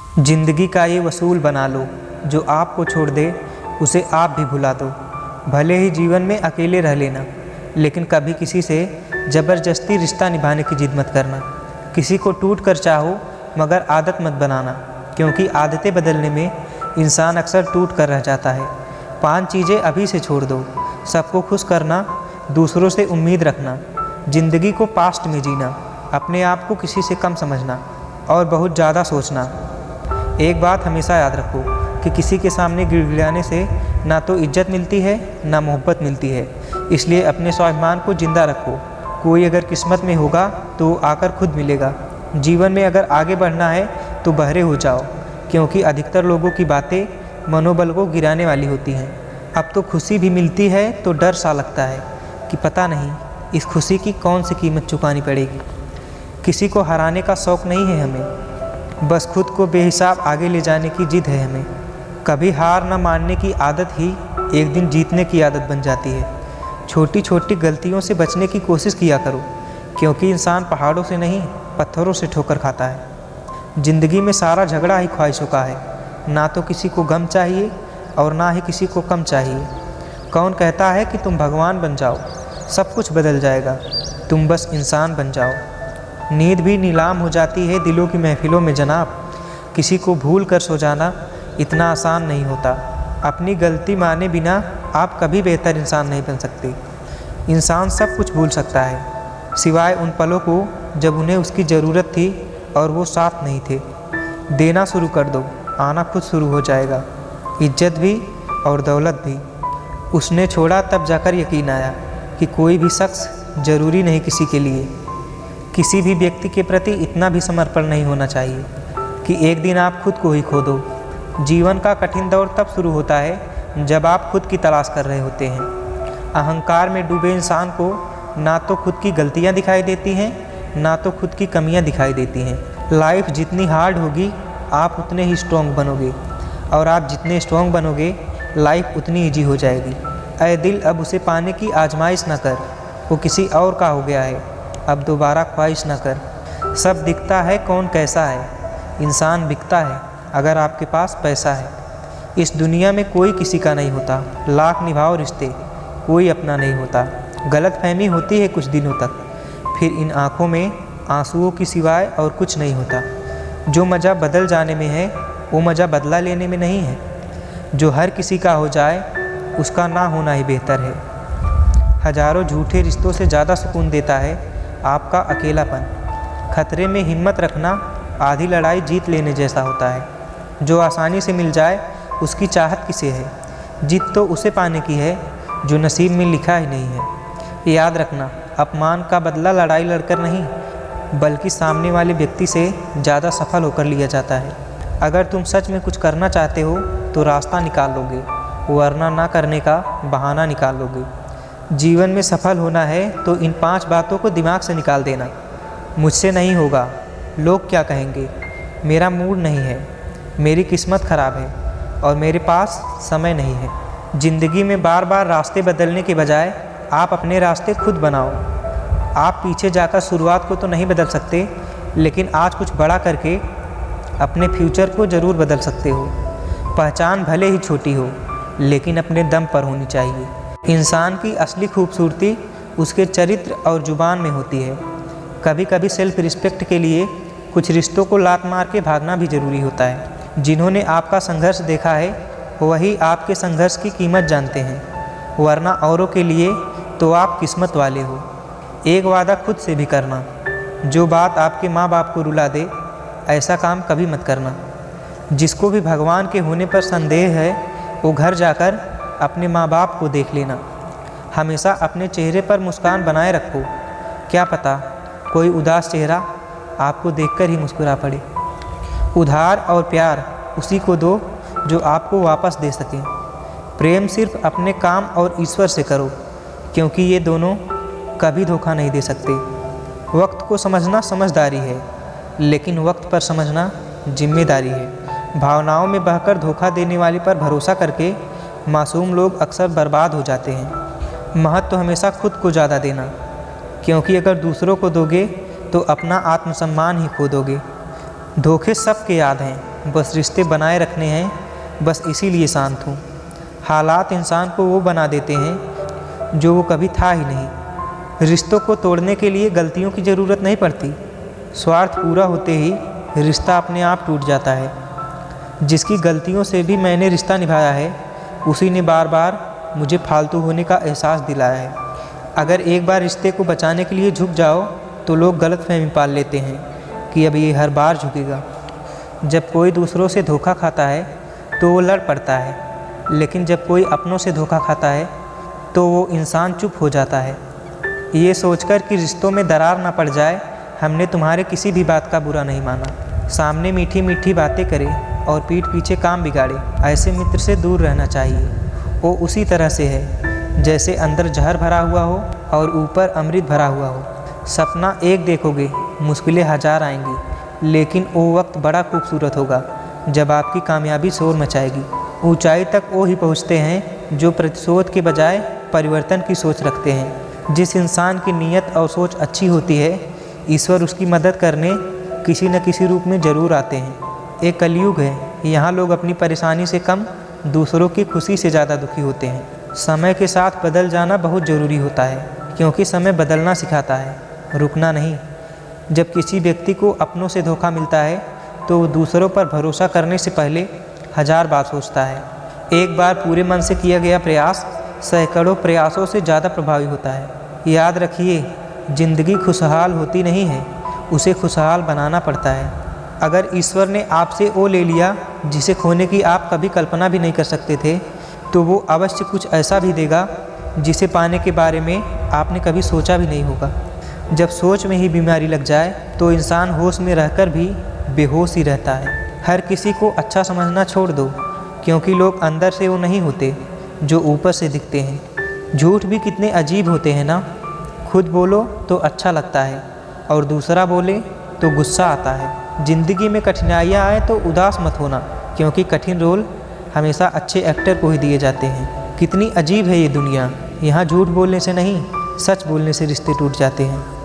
जिंदगी का ये वसूल बना लो, जो आपको छोड़ दे उसे आप भी भुला दो। भले ही जीवन में अकेले रह लेना, लेकिन कभी किसी से ज़बरदस्ती रिश्ता निभाने की जिद मत करना। किसी को टूट कर चाहो मगर आदत मत बनाना, क्योंकि आदतें बदलने में इंसान अक्सर टूट कर रह जाता है। 5 चीज़ें अभी से छोड़ दो। सबको खुश करना, दूसरों से उम्मीद रखना, ज़िंदगी को पास्ट में जीना, अपने आप को किसी से कम समझना और बहुत ज़्यादा सोचना। एक बात हमेशा याद रखो कि किसी के सामने गिड़गिड़ाने से ना तो इज्जत मिलती है ना मोहब्बत मिलती है। इसलिए अपने स्वाभिमान को जिंदा रखो। कोई अगर किस्मत में होगा तो आकर खुद मिलेगा। जीवन में अगर आगे बढ़ना है तो बहरे हो जाओ, क्योंकि अधिकतर लोगों की बातें मनोबल को गिराने वाली होती हैं। अब तो खुशी भी मिलती है तो डर सा लगता है कि पता नहीं इस खुशी की कौन सी कीमत चुकानी पड़ेगी। किसी को हराने का शौक़ नहीं है हमें, बस खुद को बेहिसाब आगे ले जाने की जिद है हमें। कभी हार न मानने की आदत ही एक दिन जीतने की आदत बन जाती है। छोटी छोटी गलतियों से बचने की कोशिश किया करो, क्योंकि इंसान पहाड़ों से नहीं पत्थरों से ठोकर खाता है। ज़िंदगी में सारा झगड़ा ही ख्वाहिशों का है। ना तो किसी को गम चाहिए और ना ही किसी को कम चाहिए। कौन कहता है कि तुम भगवान बन जाओ, सब कुछ बदल जाएगा, तुम बस इंसान बन जाओ। नींद भी नीलाम हो जाती है दिलों की महफिलों में जनाब। किसी को भूल कर सो जाना इतना आसान नहीं होता। अपनी गलती माने बिना आप कभी बेहतर इंसान नहीं बन सकते। इंसान सब कुछ भूल सकता है, सिवाय उन पलों को जब उन्हें उसकी ज़रूरत थी और वो साथ नहीं थे। देना शुरू कर दो, आना खुद शुरू हो जाएगा। इज्जत भी और दौलत भी। उसने छोड़ा तब जाकर यकीन आया कि कोई भी शख्स ज़रूरी नहीं किसी के लिए। किसी भी व्यक्ति के प्रति इतना भी समर्पण नहीं होना चाहिए कि एक दिन आप खुद को ही खो दो। जीवन का कठिन दौर तब शुरू होता है जब आप खुद की तलाश कर रहे होते हैं। अहंकार में डूबे इंसान को ना तो खुद की गलतियां दिखाई देती हैं, ना तो खुद की कमियां दिखाई देती हैं। लाइफ जितनी हार्ड होगी आप उतने ही स्ट्रॉन्ग बनोगे, और आप जितने स्ट्रॉन्ग बनोगे लाइफ उतनी ईजी हो जाएगी। ऐ दिल अब उसे पाने की आजमाइश न कर, वो किसी और का हो गया है, अब दोबारा ख्वाहिश न कर। सब दिखता है कौन कैसा है, इंसान बिकता है अगर आपके पास पैसा है। इस दुनिया में कोई किसी का नहीं होता, लाख निभाओ रिश्ते कोई अपना नहीं होता। गलतफहमी होती है कुछ दिनों तक, फिर इन आँखों में आंसुओं की सिवाय और कुछ नहीं होता। जो मज़ा बदल जाने में है वो मज़ा बदला लेने में नहीं है। जो हर किसी का हो जाए उसका ना होना ही बेहतर है। हजारों झूठे रिश्तों से ज़्यादा सुकून देता है आपका अकेलापन। खतरे में हिम्मत रखना आधी लड़ाई जीत लेने जैसा होता है। जो आसानी से मिल जाए उसकी चाहत किसे है, जीत तो उसे पाने की है जो नसीब में लिखा ही नहीं है। याद रखना, अपमान का बदला लड़ाई लड़कर नहीं, बल्कि सामने वाले व्यक्ति से ज़्यादा सफल होकर लिया जाता है। अगर तुम सच में कुछ करना चाहते हो तो रास्ता निकाल लोगे, वरना ना करने का बहाना निकाल लोगे। जीवन में सफल होना है तो इन 5 बातों को दिमाग से निकाल देना। मुझसे नहीं होगा, लोग क्या कहेंगे, मेरा मूड नहीं है, मेरी किस्मत ख़राब है और मेरे पास समय नहीं है। ज़िंदगी में बार बार रास्ते बदलने के बजाय आप अपने रास्ते खुद बनाओ। आप पीछे जाकर शुरुआत को तो नहीं बदल सकते, लेकिन आज कुछ बड़ा करके अपने फ्यूचर को ज़रूर बदल सकते हो। पहचान भले ही छोटी हो, लेकिन अपने दम पर होनी चाहिए। इंसान की असली खूबसूरती उसके चरित्र और जुबान में होती है। कभी कभी सेल्फ रिस्पेक्ट के लिए कुछ रिश्तों को लात मार के भागना भी ज़रूरी होता है। जिन्होंने आपका संघर्ष देखा है वही आपके संघर्ष की कीमत जानते हैं, वरना औरों के लिए तो आप किस्मत वाले हो। एक वादा खुद से भी करना, जो बात आपके माँ बाप को रुला दे ऐसा काम कभी मत करना। जिसको भी भगवान के होने पर संदेह है वो घर जाकर अपने माँ बाप को देख लेना। हमेशा अपने चेहरे पर मुस्कान बनाए रखो, क्या पता कोई उदास चेहरा आपको देखकर ही मुस्कुरा पड़े। उधार और प्यार उसी को दो जो आपको वापस दे सके। प्रेम सिर्फ अपने काम और ईश्वर से करो, क्योंकि ये दोनों कभी धोखा नहीं दे सकते। वक्त को समझना समझदारी है, लेकिन वक्त पर समझना जिम्मेदारी है। भावनाओं में बहकर धोखा देने वाले पर भरोसा करके मासूम लोग अक्सर बर्बाद हो जाते हैं। महत्व हमेशा खुद को ज़्यादा देना, क्योंकि अगर दूसरों को दोगे तो अपना आत्मसम्मान ही खो दोगे। धोखे सबके याद हैं, बस रिश्ते बनाए रखने हैं, बस इसीलिए शांत हूँ। हालात इंसान को वो बना देते हैं जो वो कभी था ही नहीं। रिश्तों को तोड़ने के लिए गलतियों की ज़रूरत नहीं पड़ती। स्वार्थ पूरा होते ही रिश्ता अपने आप टूट जाता है। जिसकी गलतियों से भी मैंने रिश्ता निभाया है, उसी ने बार बार मुझे फालतू होने का एहसास दिलाया है। अगर एक बार रिश्ते को बचाने के लिए झुक जाओ तो लोग गलतफहमी पाल लेते हैं कि अब ये हर बार झुकेगा। जब कोई दूसरों से धोखा खाता है तो वो लड़ पड़ता है, लेकिन जब कोई अपनों से धोखा खाता है तो वो इंसान चुप हो जाता है। ये सोचकर कि रिश्तों में दरार ना पड़ जाए, हमने तुम्हारे किसी भी बात का बुरा नहीं माना। सामने मीठी मीठी बातें करे और पीठ पीछे काम बिगाड़े, ऐसे मित्र से दूर रहना चाहिए। वो उसी तरह से है जैसे अंदर जहर भरा हुआ हो और ऊपर अमृत भरा हुआ हो। सपना एक देखोगे, मुश्किलें हजार आएंगी, लेकिन वो वक्त बड़ा खूबसूरत होगा जब आपकी कामयाबी शोर मचाएगी। ऊंचाई तक वो ही पहुँचते हैं जो प्रतिशोध के बजाय परिवर्तन की सोच रखते हैं। जिस इंसान की नीयत और सोच अच्छी होती है, ईश्वर उसकी मदद करने किसी न किसी रूप में ज़रूर आते हैं। एक कलयुग है, यहाँ लोग अपनी परेशानी से कम दूसरों की खुशी से ज़्यादा दुखी होते हैं। समय के साथ बदल जाना बहुत ज़रूरी होता है, क्योंकि समय बदलना सिखाता है, रुकना नहीं। जब किसी व्यक्ति को अपनों से धोखा मिलता है तो वो दूसरों पर भरोसा करने से पहले हजार बार सोचता है। एक बार पूरे मन से किया गया प्रयास सैकड़ों प्रयासों से ज़्यादा प्रभावी होता है। याद रखिए, ज़िंदगी खुशहाल होती नहीं है, उसे खुशहाल बनाना पड़ता है। अगर ईश्वर ने आपसे वो ले लिया जिसे खोने की आप कभी कल्पना भी नहीं कर सकते थे, तो वो अवश्य कुछ ऐसा भी देगा जिसे पाने के बारे में आपने कभी सोचा भी नहीं होगा। जब सोच में ही बीमारी लग जाए तो इंसान होश में रहकर भी बेहोश ही रहता है। हर किसी को अच्छा समझना छोड़ दो, क्योंकि लोग अंदर से वो नहीं होते जो ऊपर से दिखते हैं। झूठ भी कितने अजीब होते हैं ना। खुद बोलो तो अच्छा लगता है और दूसरा बोले तो गुस्सा आता है। ज़िंदगी में कठिनाइयाँ आए तो उदास मत होना, क्योंकि कठिन रोल हमेशा अच्छे एक्टर को ही दिए जाते हैं। कितनी अजीब है ये दुनिया, यहाँ झूठ बोलने से नहीं, सच बोलने से रिश्ते टूट जाते हैं।